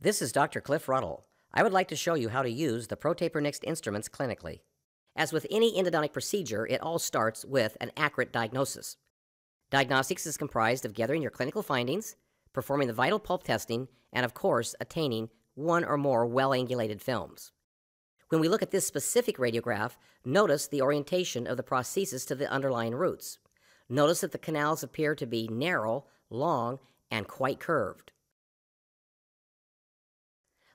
This is Dr. Cliff Ruddle. I would like to show you how to use the ProTaper Next instruments clinically. As with any endodontic procedure, it all starts with an accurate diagnosis. Diagnostics is comprised of gathering your clinical findings, performing the vital pulp testing, and of course, attaining one or more well-angulated films. When we look at this specific radiograph, notice the orientation of the prosthesis to the underlying roots. Notice that the canals appear to be narrow, long, and quite curved.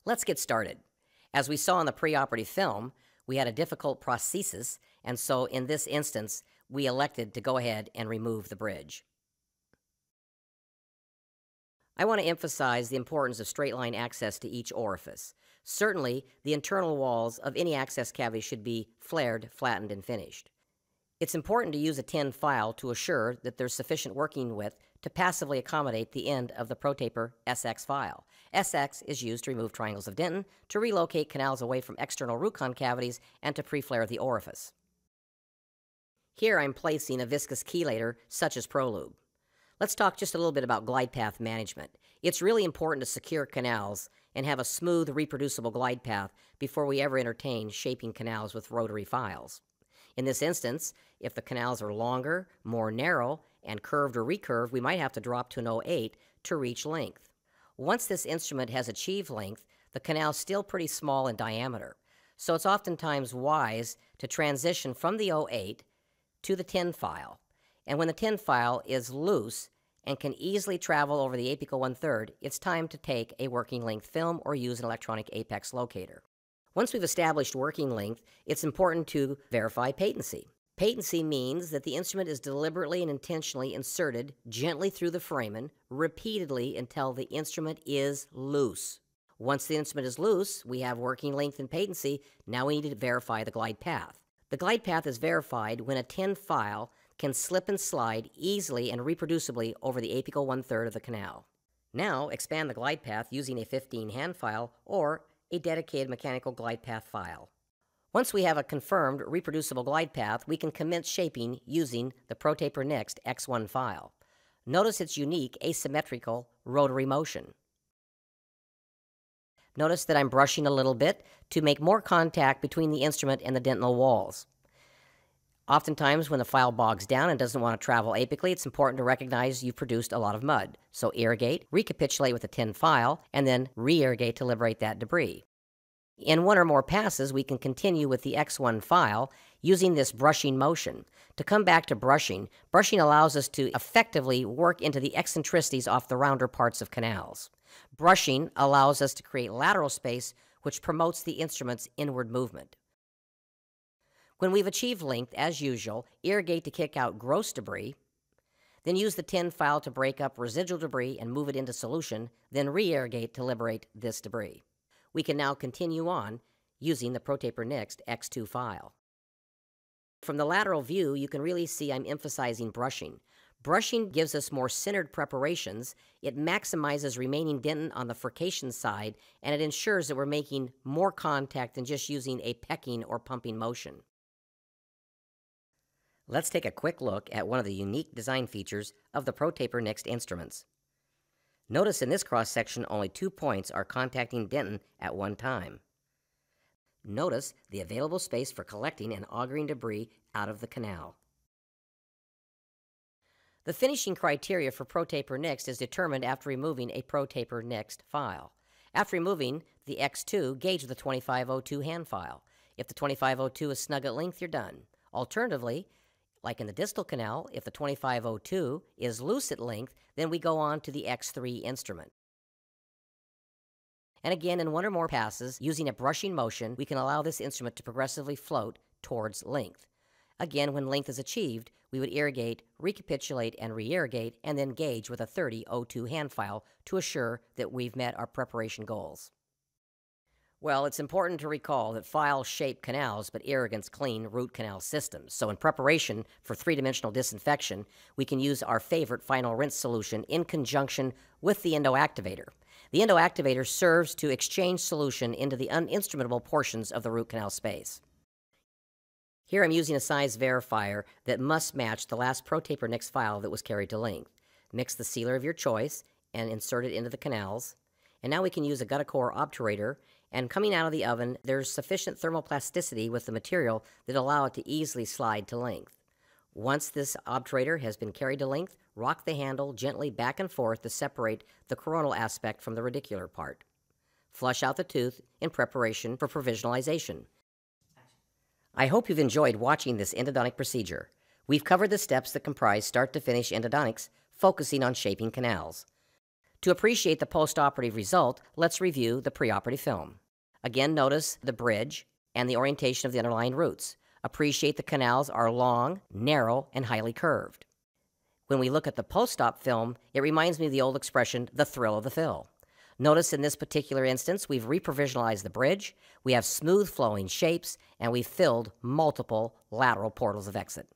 Let's get started. As we saw in the preoperative film, we had a difficult prosthesis, and so in this instance, we elected to go ahead and remove the bridge. I want to emphasize the importance of straight line access to each orifice. Certainly, the internal walls of any access cavity should be flared, flattened, and finished. It's important to use a 10 file to assure that there's sufficient working width to passively accommodate the end of the ProTaper SX file. SX is used to remove triangles of dentin, to relocate canals away from external root concavities, and to pre-flare the orifice. Here I'm placing a viscous chelator such as ProLube. Let's talk just a little bit about glide path management. It's really important to secure canals and have a smooth, reproducible glide path before we ever entertain shaping canals with rotary files. In this instance, if the canals are longer, more narrow, and curved or recurved, we might have to drop to an 0.8 to reach length. Once this instrument has achieved length, the canal is still pretty small in diameter, so it's oftentimes wise to transition from the 0.8 to the 10 file. And when the 10 file is loose and can easily travel over the apical 1/3, it's time to take a working length film or use an electronic apex locator. Once we've established working length, it's important to verify patency. Patency means that the instrument is deliberately and intentionally inserted gently through the foramen repeatedly until the instrument is loose. Once the instrument is loose, we have working length and patency. Now we need to verify the glide path. The glide path is verified when a 10 file can slip and slide easily and reproducibly over the apical 1/3 of the canal. Now expand the glide path using a 15 hand file or a dedicated mechanical glide path file. Once we have a confirmed reproducible glide path, we can commence shaping using the ProTaper Next X1 file. Notice its unique asymmetrical rotary motion. Notice that I'm brushing a little bit to make more contact between the instrument and the dentinal walls. Oftentimes, when the file bogs down and doesn't want to travel apically, it's important to recognize you've produced a lot of mud. So irrigate, recapitulate with a 10 file, and then re-irrigate to liberate that debris. In one or more passes, we can continue with the X1 file using this brushing motion. To come back to brushing, brushing allows us to effectively work into the eccentricities off the rounder parts of canals. Brushing allows us to create lateral space, which promotes the instrument's inward movement. When we've achieved length, as usual, irrigate to kick out gross debris, then use the 10 file to break up residual debris and move it into solution, then re-irrigate to liberate this debris. We can now continue on using the ProTaper Next X2 file. From the lateral view, you can really see I'm emphasizing brushing. Brushing gives us more centered preparations, it maximizes remaining dentin on the furcation side, and it ensures that we're making more contact than just using a pecking or pumping motion. Let's take a quick look at one of the unique design features of the ProTaper Next instruments. Notice in this cross-section only 2 points are contacting dentin at one time. Notice the available space for collecting and augering debris out of the canal. The finishing criteria for ProTaper Next is determined after removing a ProTaper Next file. After removing the X2, gauge with the 2502 hand file. If the 2502 is snug at length, you're done. Alternatively, like in the distal canal, if the 2502 is loose at length, then we go on to the X3 instrument. And again, in one or more passes, using a brushing motion, we can allow this instrument to progressively float towards length. Again, when length is achieved, we would irrigate, recapitulate, and re-irrigate, and then gauge with a 3002 hand file to assure that we've met our preparation goals. Well, it's important to recall that files shape canals, but irrigants clean root canal systems. So in preparation for three-dimensional disinfection, we can use our favorite final rinse solution in conjunction with the endoactivator. The endoactivator serves to exchange solution into the uninstrumentable portions of the root canal space. Here I'm using a size verifier that must match the last ProTaper Next file that was carried to length. Mix the sealer of your choice and insert it into the canals. And now we can use a Gutta-Core obturator, and coming out of the oven, there's sufficient thermoplasticity with the material that allow it to easily slide to length. Once this obturator has been carried to length, rock the handle gently back and forth to separate the coronal aspect from the radicular part. Flush out the tooth in preparation for provisionalization. I hope you've enjoyed watching this endodontic procedure. We've covered the steps that comprise start-to-finish endodontics, focusing on shaping canals. To appreciate the post-operative result, let's review the preoperative film. Again, notice the bridge and the orientation of the underlying roots. Appreciate the canals are long, narrow, and highly curved. When we look at the post-op film, it reminds me of the old expression, the thrill of the fill. Notice in this particular instance, we've reprovisionalized the bridge, we have smooth flowing shapes, and we've filled multiple lateral portals of exit.